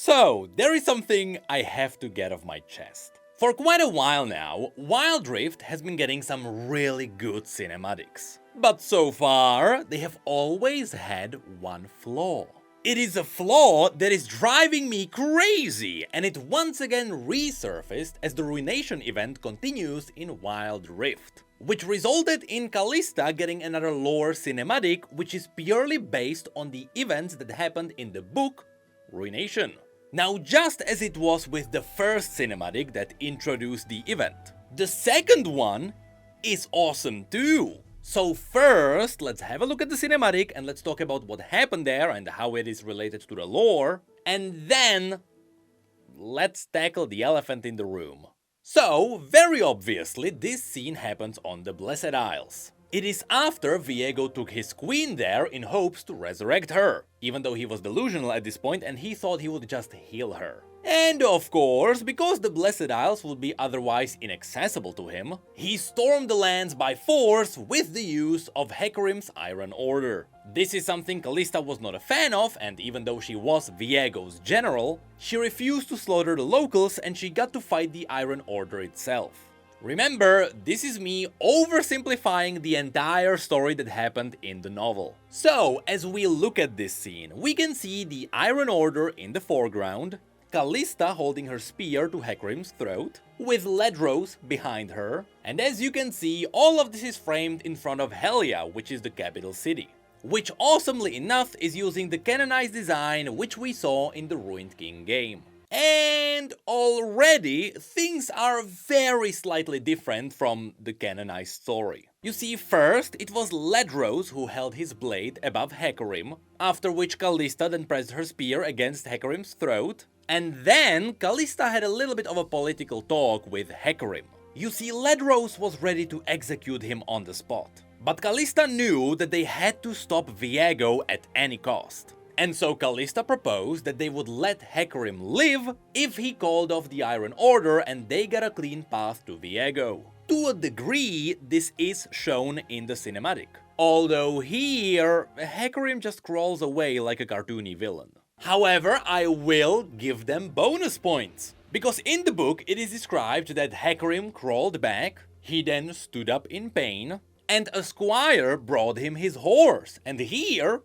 So, there is something I have to get off my chest. For quite a while now, Wild Rift has been getting some really good cinematics. But so far, they have always had one flaw. It is a flaw that is driving me crazy, and it once again resurfaced as the Ruination event continues in Wild Rift, which resulted in Kalista getting another lore cinematic which is purely based on the events that happened in the book Ruination. Now, just as it was with the first cinematic that introduced the event, the second one is awesome too. So first, let's have a look at the cinematic and let's talk about what happened there and how it is related to the lore, and then let's tackle the elephant in the room. So, very obviously, this scene happens on the Blessed Isles. It is after Viego took his queen there in hopes to resurrect her, even though he was delusional at this point and he thought he would just heal her. And of course, because the Blessed Isles would be otherwise inaccessible to him, he stormed the lands by force with the use of Hecarim's Iron Order. This is something Kalista was not a fan of, and even though she was Viego's general, she refused to slaughter the locals and she got to fight the Iron Order itself. Remember, this is me oversimplifying the entire story that happened in the novel. So, as we look at this scene, we can see the Iron Order in the foreground, Kalista holding her spear to Hecarim's throat, with Ledros behind her, and as you can see, all of this is framed in front of Helya, which is the capital city, which awesomely enough is using the canonized design which we saw in the Ruined King game. And already things are very slightly different from the canonized story. You see, first it was Ledros who held his blade above Hecarim, after which Kalista then pressed her spear against Hecarim's throat, and then Kalista had a little bit of a political talk with Hecarim. You see, Ledros was ready to execute him on the spot, but Kalista knew that they had to stop Viego at any cost. And so Kalista proposed that they would let Hecarim live if he called off the Iron Order and they got a clean path to Viego. To a degree, this is shown in the cinematic. Although here, Hecarim just crawls away like a cartoony villain. However, I will give them bonus points. Because in the book it is described that Hecarim crawled back, he then stood up in pain, and a squire brought him his horse, and here,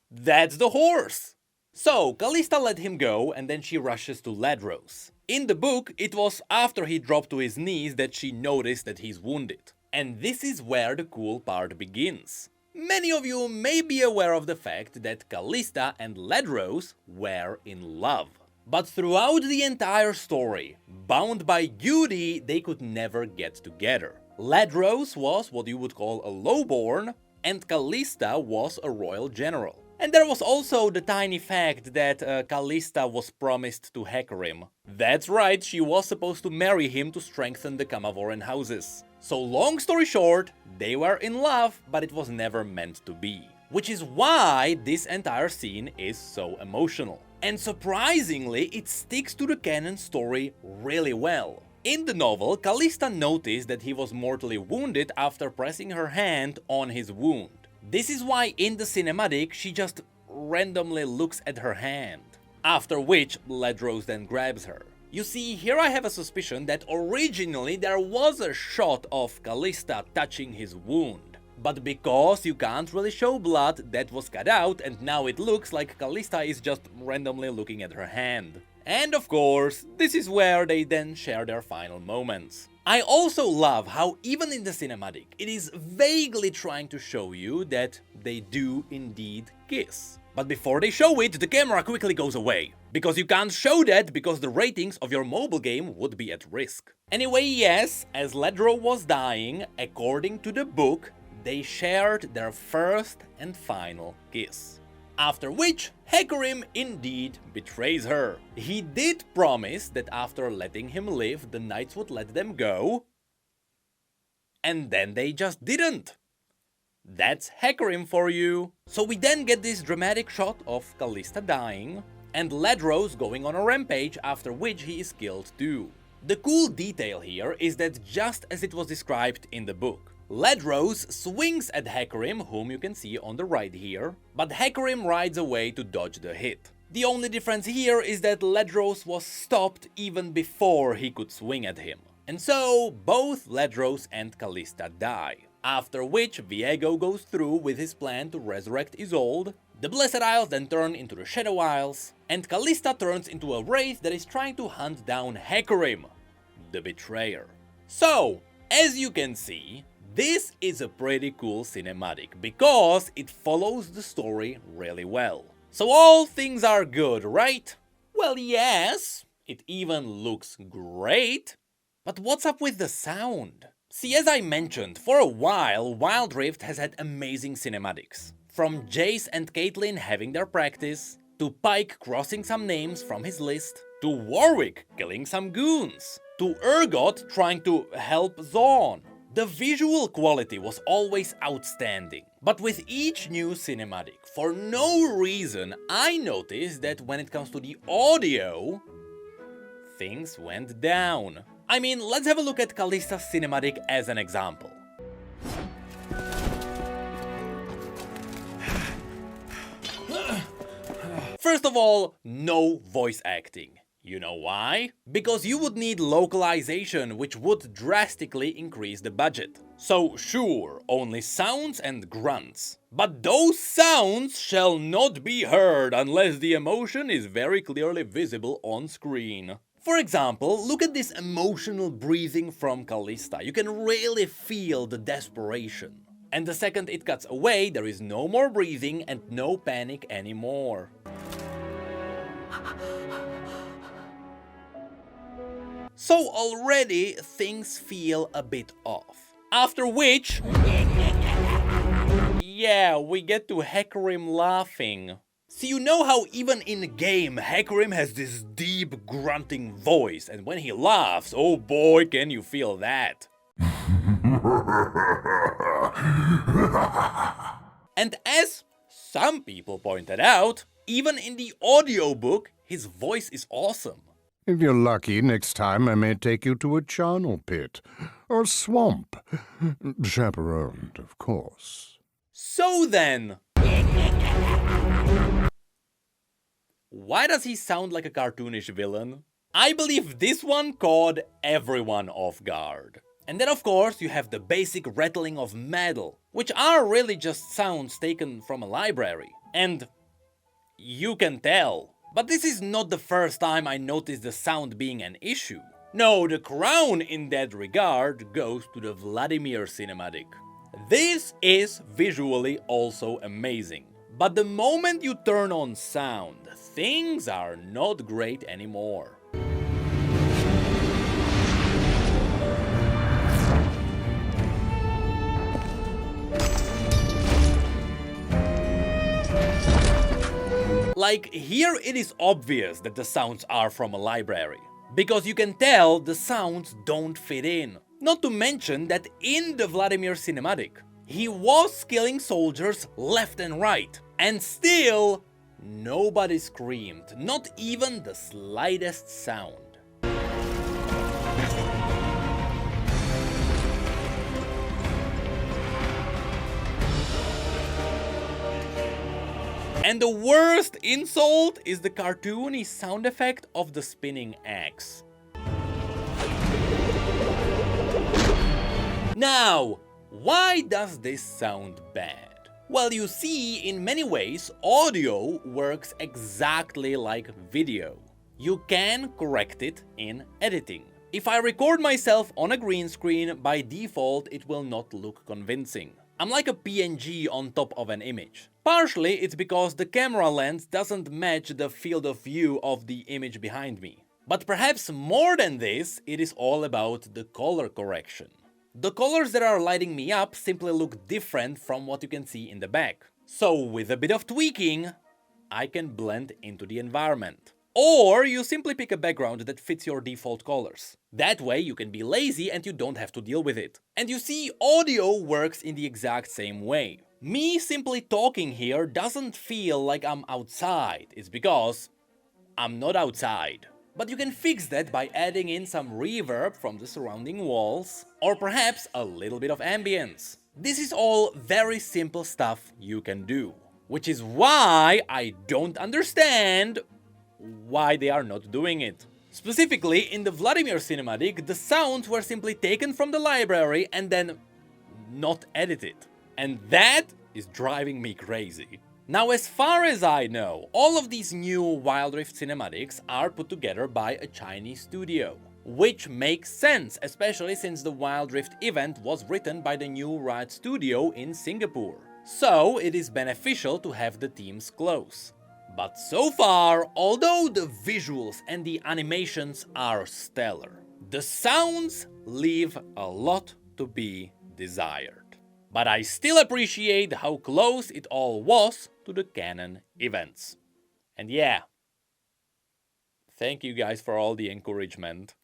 that's the horse! So, Kalista let him go and then she rushes to Ledros. In the book, it was after he dropped to his knees that she noticed that he's wounded. And this is where the cool part begins. Many of you may be aware of the fact that Kalista and Ledros were in love. But throughout the entire story, bound by duty, they could never get together. Ledros was what you would call a lowborn, and Kalista was a royal general. And there was also the tiny fact that Kalista was promised to Hecarim. That's right, she was supposed to marry him to strengthen the Kamavoran houses. So long story short, they were in love, but it was never meant to be. Which is why this entire scene is so emotional. And surprisingly, it sticks to the canon story really well. In the novel, Kalista noticed that he was mortally wounded after pressing her hand on his wound. This is why in the cinematic she just randomly looks at her hand, after which Ledros then grabs her. You see, here I have a suspicion that originally there was a shot of Kalista touching his wound, but because you can't really show blood, that was cut out and now it looks like Kalista is just randomly looking at her hand. And of course, this is where they then share their final moments. I also love how even in the cinematic, it is vaguely trying to show you that they do indeed kiss. But before they show it, the camera quickly goes away. Because you can't show that because the ratings of your mobile game would be at risk. Anyway, yes, as Ledro was dying, according to the book, they shared their first and final kiss. After which, Hecarim indeed betrays her. He did promise that after letting him live, the knights would let them go. And then they just didn't. That's Hecarim for you. So we then get this dramatic shot of Kalista dying, and Ledros going on a rampage, after which he is killed too. The cool detail here is that just as it was described in the book, Ledros swings at Hecarim, whom you can see on the right here, but Hecarim rides away to dodge the hit. The only difference here is that Ledros was stopped even before he could swing at him. And so, both Ledros and Kalista die. After which, Viego goes through with his plan to resurrect Isolde, the Blessed Isles then turn into the Shadow Isles, and Kalista turns into a wraith that is trying to hunt down Hecarim, the Betrayer. So, as you can see, this is a pretty cool cinematic, because it follows the story really well. So all things are good, right? Well, yes, it even looks great. But what's up with the sound? See, as I mentioned, for a while, Wild Rift has had amazing cinematics. From Jace and Caitlyn having their practice, to Pyke crossing some names from his list, to Warwick killing some goons, to Urgot trying to help Zaun. The visual quality was always outstanding, but with each new cinematic, for no reason, I noticed that when it comes to the audio, things went down. I mean, let's have a look at Kalista's cinematic as an example. First of all, no voice acting. You know why? Because you would need localization, which would drastically increase the budget. So sure, only sounds and grunts. But those sounds shall not be heard unless the emotion is very clearly visible on screen. For example, look at this emotional breathing from Kalista. You can really feel the desperation. And the second it cuts away, there is no more breathing and no panic anymore. So already things feel a bit off. After which, yeah, we get to Hecarim laughing. So you know how even in-game Hecarim has this deep grunting voice, and when he laughs, oh boy, can you feel that. And as some people pointed out, even in the audiobook, his voice is awesome. If you're lucky, next time I may take you to a charnel pit or swamp. Chaperoned, of course. So then, why does he sound like a cartoonish villain? I believe this one caught everyone off guard. And then of course you have the basic rattling of metal, which are really just sounds taken from a library. And you can tell. But this is not the first time I noticed the sound being an issue. No, the crown in that regard goes to the Vladimir cinematic. This is visually also amazing. But the moment you turn on sound, things are not great anymore. Like, here it is obvious that the sounds are from a library, because you can tell the sounds don't fit in. Not to mention that in the Vladimir cinematic, he was killing soldiers left and right, and still nobody screamed, not even the slightest sound. And the worst insult is the cartoony sound effect of the spinning axe. Now, why does this sound bad? Well, you see, in many ways, audio works exactly like video. You can correct it in editing. If I record myself on a green screen, by default it will not look convincing. I'm like a PNG on top of an image. Partially it's because the camera lens doesn't match the field of view of the image behind me. But perhaps more than this, it is all about the color correction. The colors that are lighting me up simply look different from what you can see in the back. So with a bit of tweaking, I can blend into the environment. Or you simply pick a background that fits your default colors. That way you can be lazy and you don't have to deal with it. And you see, audio works in the exact same way. Me simply talking here doesn't feel like I'm outside. It's because I'm not outside. But you can fix that by adding in some reverb from the surrounding walls, or perhaps a little bit of ambience. This is all very simple stuff you can do. Which is why I don't understand why they are not doing it. Specifically, in the Vladimir cinematic, the sounds were simply taken from the library and then not edited. And that is driving me crazy. Now, as far as I know, all of these new Wild Rift cinematics are put together by a Chinese studio. Which makes sense, especially since the Wild Rift event was written by the new Riot studio in Singapore. So it is beneficial to have the teams close. But so far, although the visuals and the animations are stellar, the sounds leave a lot to be desired. But I still appreciate how close it all was to the canon events. And yeah, thank you guys for all the encouragement.